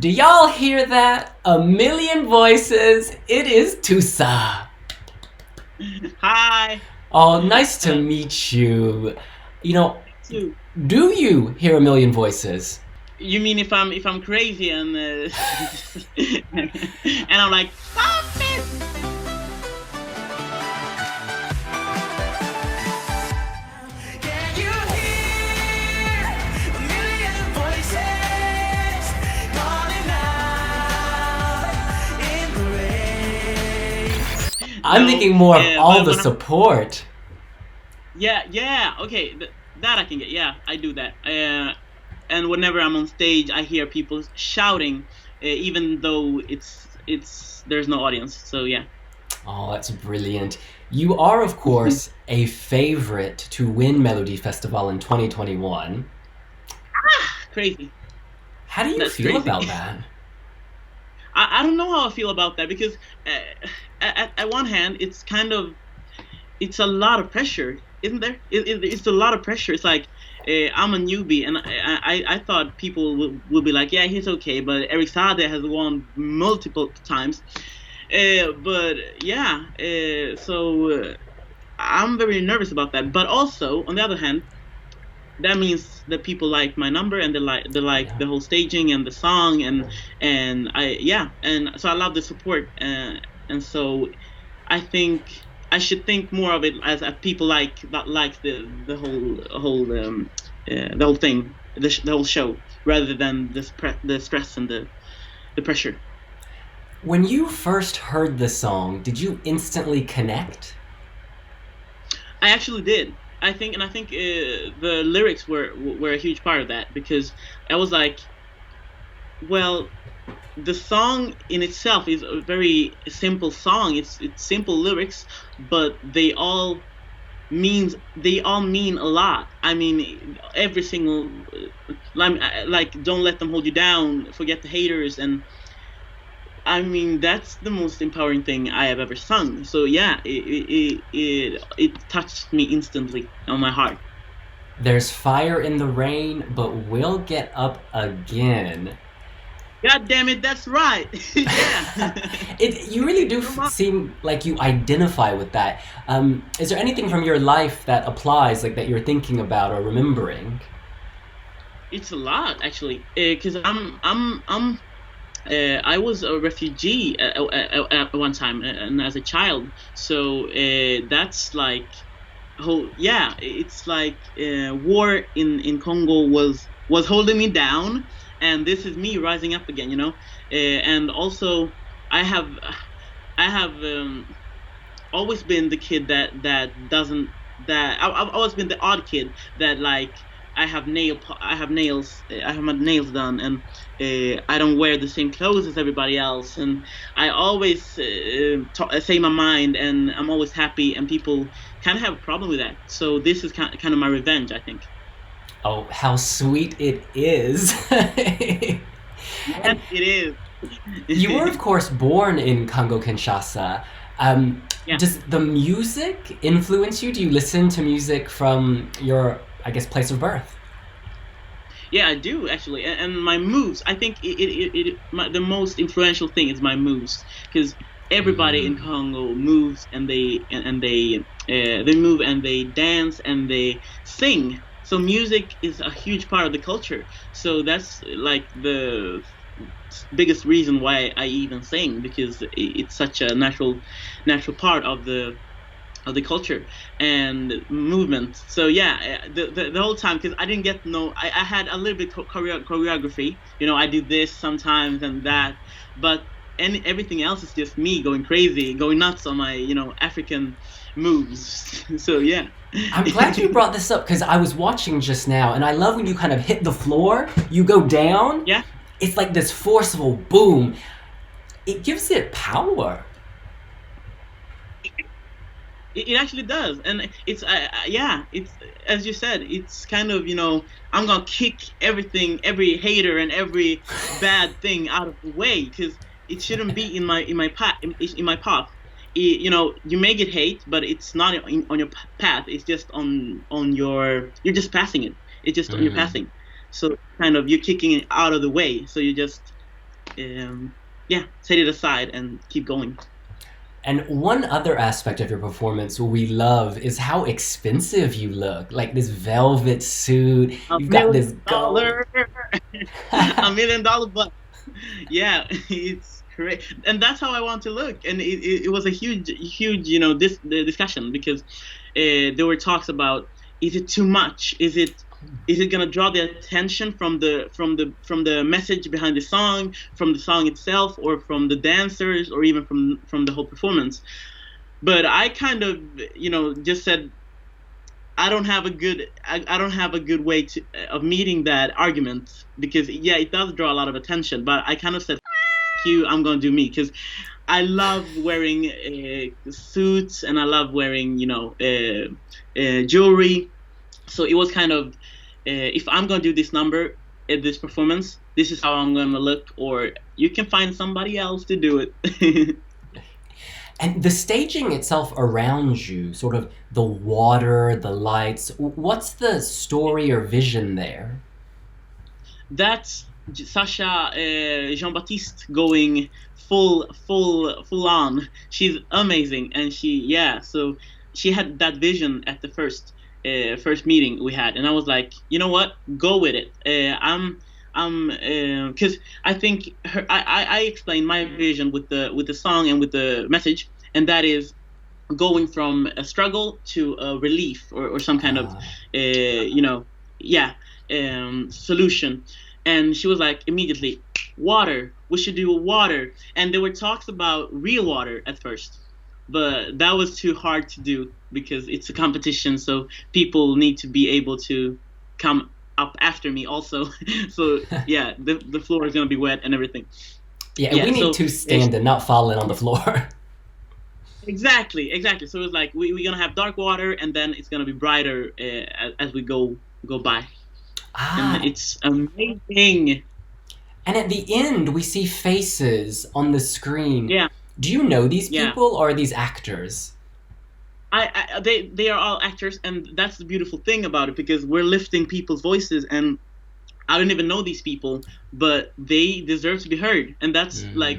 Do y'all hear that? A million voices. It is Tusse. Hi. Oh, nice to meet you. You know, You. do you hear a million voices? You mean if I'm crazy and and I'm like, stop it? I'm thinking more of all the support. Yeah, okay, that I can get. Yeah, I do that. And whenever I'm on stage, I hear people shouting, even though it's there's no audience. So yeah. Oh, that's brilliant. You are, of course, a favorite to win Melodifestivalen in 2021. Crazy. How do you feel about that? I don't know how I feel about that because at one hand it's a lot of pressure, isn't there? It's a lot of pressure. It's like I'm a newbie and I thought people would be like, yeah, he's okay, but Eric Sade has won multiple times. But yeah, so I'm very nervous about that. But also on the other hand, that means that people like my number and they like the whole staging and the song and so I love the support and so I think I should think more of it as people like the whole thing, the whole show, rather than the stress and the pressure. When you first heard the song, did you instantly connect? I actually did. I think the lyrics were a huge part of that, because I was like, well, the song in itself is a very simple song. It's simple lyrics, but they all mean a lot. I mean, every single like don't let them hold you down, forget the haters, and I mean, that's the most empowering thing I have ever sung. So yeah, it touched me instantly on my heart. There's fire in the rain, but we'll get up again. God damn it, that's right. Yeah. You really do seem like you identify with that. Is there anything from your life that applies, like that you're thinking about or remembering? It's a lot, actually, because I was a refugee at one time, and as a child. So that's like, it's like war in Congo was holding me down, and this is me rising up again, and also I have always been the kid that doesn't that I've always been the odd kid that, like, I have my nails done, and I don't wear the same clothes as everybody else, and I always say my mind, and I'm always happy, and people kind of have a problem with that. So this is kind of my revenge, I think. Oh, how sweet it is. Yes, it is. You were, of course, born in Congo-Kinshasa. Yeah. Does the music influence you? Do you listen to music from your, I guess, place of birth? Yeah, I do, actually, and my moves. I think the most influential thing is my moves, because everybody in Congo moves, and they move and they dance and they sing. So music is a huge part of the culture. So that's like the biggest reason why I even sing, because it's such a natural part of the culture and movement. So yeah, the whole time, because I didn't get I had a little bit choreography. I do this sometimes and that, but everything else is just me going crazy, going nuts on my African moves. So yeah. I'm glad you brought this up, because I was watching just now, and I love when you kind of hit the floor, you go down. Yeah. It's like this forceful boom. It gives it power. It actually does, and it's it's, as you said, it's kind of, I'm gonna kick every hater and every bad thing out of the way, because it shouldn't be in my path. You may get hate, but it's not on your path. It's just on your, you're just passing it. It's just on your passing. So kind of you're kicking it out of the way. So you just yeah, set it aside and keep going. And one other aspect of your performance we love is how expensive you look. Like this velvet suit, A you've got million this gold. dollar, $1 million butt. Yeah, it's great, and that's how I want to look. And it was a huge, this the discussion because there were talks about, is it too much? Is it gonna draw the attention from the message behind the song, from the song itself, or from the dancers, or even from the whole performance? But I kind of, just said, I don't have a good way of meeting that argument, because yeah, it does draw a lot of attention. But I kind of said, F you, I'm gonna do me, because I love wearing suits, and I love wearing jewelry. So it was kind of, if I'm gonna do this number at this performance, this is how I'm gonna look, or you can find somebody else to do it. And the staging itself around you, sort of the water, the lights, what's the story or vision there? That's Sacha Jean-Baptiste going full on. She's amazing, and so she had that vision at the first meeting we had, and I was like, you know what, go with it. Because I think I explained my vision with the song and with the message, and that is going from a struggle to a relief, or some kind of solution. And she was like, immediately, water, we should do water. And there were talks about real water at first, but that was too hard to do because it's a competition, so people need to be able to come up after me also. So yeah, the floor is gonna be wet and everything. Yeah, we need to stand and not fall in on the floor. Exactly. So it's like we're gonna have dark water, and then it's gonna be brighter as we go by. And it's amazing. And at the end, we see faces on the screen. Yeah. Do you know these people, or are these actors? They are all actors, and that's the beautiful thing about it, because we're lifting people's voices, and I don't even know these people, but they deserve to be heard, and that's like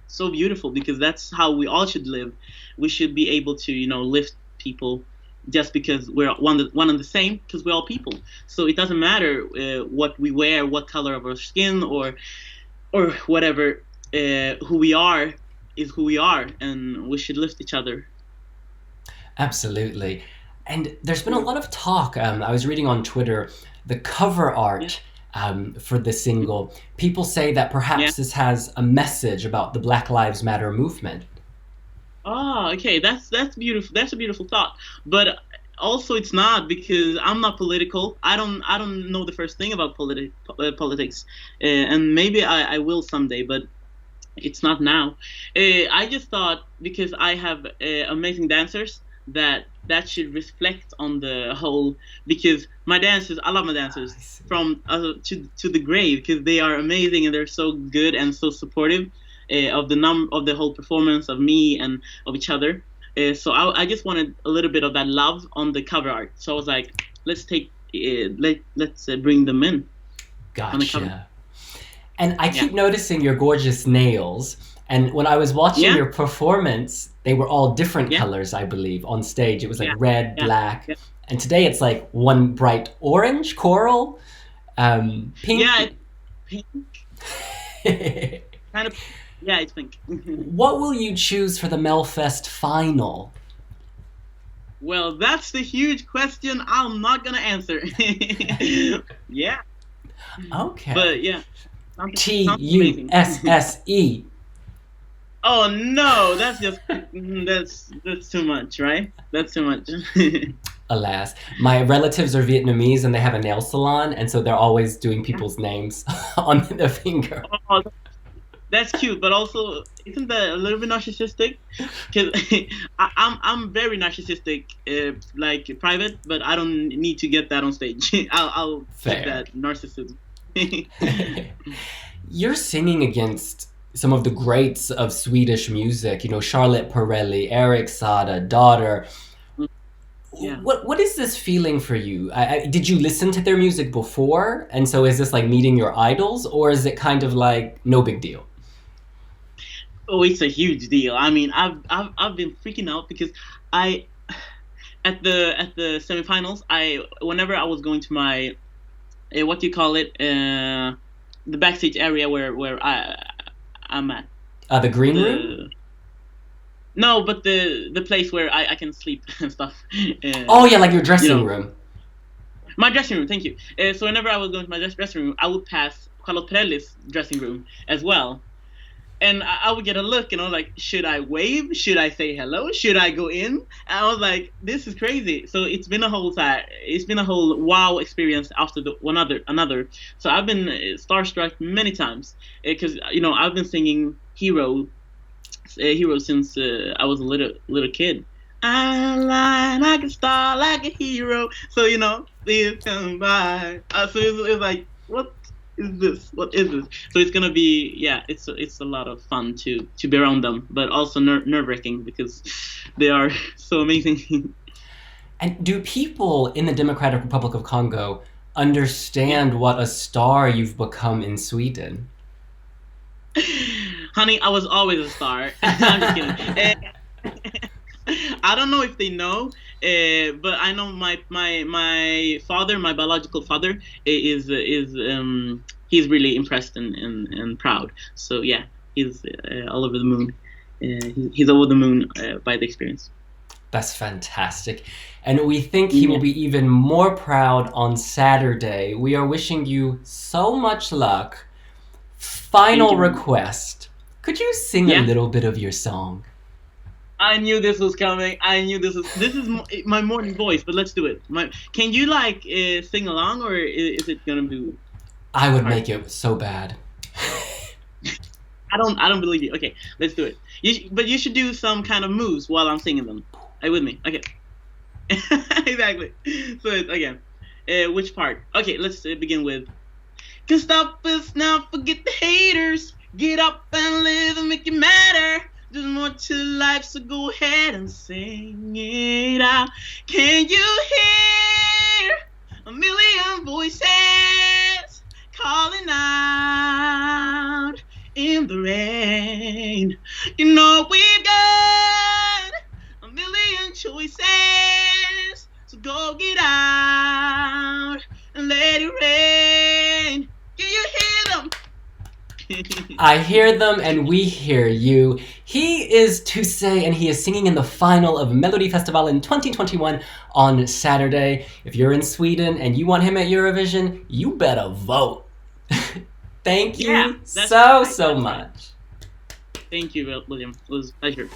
so beautiful, because that's how we all should live. We should be able to lift people just because we're one and the same, because we're all people. So it doesn't matter what we wear, what color of our skin, or whatever. Who we are is who we are, and we should lift each other. Absolutely. And there's been a lot of talk. I was reading on Twitter, the cover art for the single. People say that perhaps this has a message about the Black Lives Matter movement. Oh, okay. That's beautiful. That's a beautiful thought. But also, it's not, because I'm not political. I don't know the first thing about politics, and maybe I will someday, but it's not now. I just thought, because I have amazing dancers, that should reflect on the whole, because I love my dancers from to the grave, because they are amazing, and they're so good and so supportive of the whole performance, of me and of each other. So I just wanted a little bit of that love on the cover art. So I was like, let's bring them in. Gotcha. On the cover. And I keep noticing your gorgeous nails. And when I was watching your performance, they were all different colors, I believe. On stage, it was like red, black. Yeah. And today it's like one bright orange, coral, pink. Yeah, pink. Kind of. Yeah, it's pink. What will you choose for the Melfest final? Well, that's the huge question I'm not going to answer. Yeah. Okay. But yeah. Tusse. Oh no, that's just that's too much, right? That's too much. Alas, my relatives are Vietnamese, and they have a nail salon, and so they're always doing people's names on the finger. Oh, that's cute, but also, isn't that a little bit narcissistic? Because I'm very narcissistic, like private, but I don't need to get that on stage. I'll get that narcissism. You're singing against some of the greats of Swedish music, Charlotte Perrelli, Eric Saade, Daughter. Yeah. What is this feeling for you? Did you listen to their music before, and so is this like meeting your idols, or is it kind of like no big deal? Oh, it's a huge deal. I mean, I've been freaking out because I at the semifinals, whenever I was going to my what do you call it, the backstage area where I'm at. The green room? No, but the place where I can sleep and stuff. Oh yeah, like your dressing room. My dressing room, thank you. So whenever I was going to my dressing room, I would pass Charlotte Perrelli's dressing room as well. And I would get a look, and I was like, should I wave? Should I say hello? Should I go in? And I was like, this is crazy. So it's been a whole wow experience after another. So I've been starstruck many times because I've been singing Hero since I was a little kid. I'm like a star, like a hero. So please come by. So it's like, what is this? What is this? So it's gonna be, it's a lot of fun to be around them, but also nerve-wracking because they are so amazing. And do people in the Democratic Republic of Congo understand what a star you've become in Sweden? Honey, I was always a star. I'm just kidding. I don't know if they know, but I know my father, my biological father, is he's really impressed and proud. So yeah, he's all over the moon. He's over the moon by the experience. That's fantastic. And we think he will be even more proud on Saturday. We are wishing you so much luck. Final request. Could you sing a little bit of your song? I knew this was coming. This is my morning voice, but let's do it. Can you sing along, or is it gonna be? I would make it so bad. I don't believe you. Okay, let's do it. But you should do some kind of moves while I'm singing them. Are you with me? Okay. Exactly. So again, which part? Okay, let's begin with. Can stop us now, forget the haters. Get up and live and make it matter. There's more to life, so go ahead and sing it out. Can you hear a million voices calling out in the rain? We've got a million choices, so go get out and let it rain. Can you hear them? I hear them and we hear you. He is Tusse and he is singing in the final of Melodifestivalen 2021 on Saturday. If you're in Sweden and you want him at Eurovision, you better vote. Thank you so much. Thank you, William. It was a pleasure.